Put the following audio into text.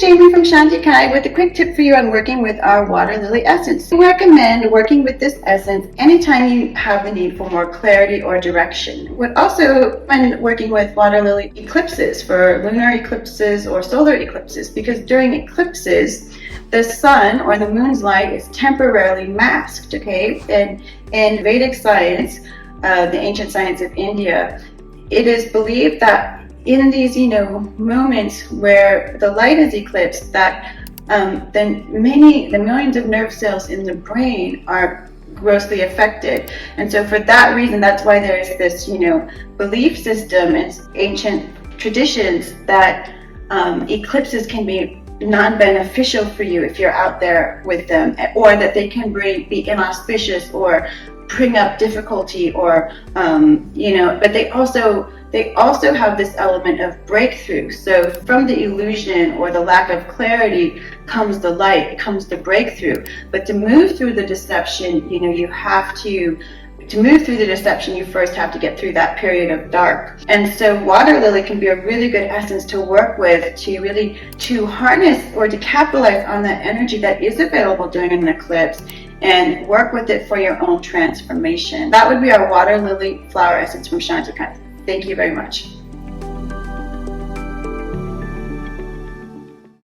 Jamie from Shanti with a quick tip for you on working with our water lily essence. We recommend working with this essence anytime you have the need for more clarity or direction. Would also recommend working with water lily eclipses for lunar eclipses or solar eclipses, because during eclipses, the sun or the moon's light is temporarily masked, okay? And in Vedic science, the ancient science of India, it is believed that in these, moments where the light is eclipsed, that the millions of nerve cells in the brain are grossly affected. And so for that reason, that's why there is this, belief system and ancient traditions that eclipses can be non-beneficial for you if you're out there with them, or that they can be inauspicious or bring up difficulty, or but they also have this element of breakthrough. So from the illusion or the lack of clarity comes the light, comes the breakthrough. But to move through the deception, to move through the deception, you first have to get through that period of dark. And so water lily can be a really good essence to work with, to harness or to capitalize on that energy that is available during an eclipse, and work with it for your own transformation. That would be our water lily flower essence from Shanti. Thank you very much.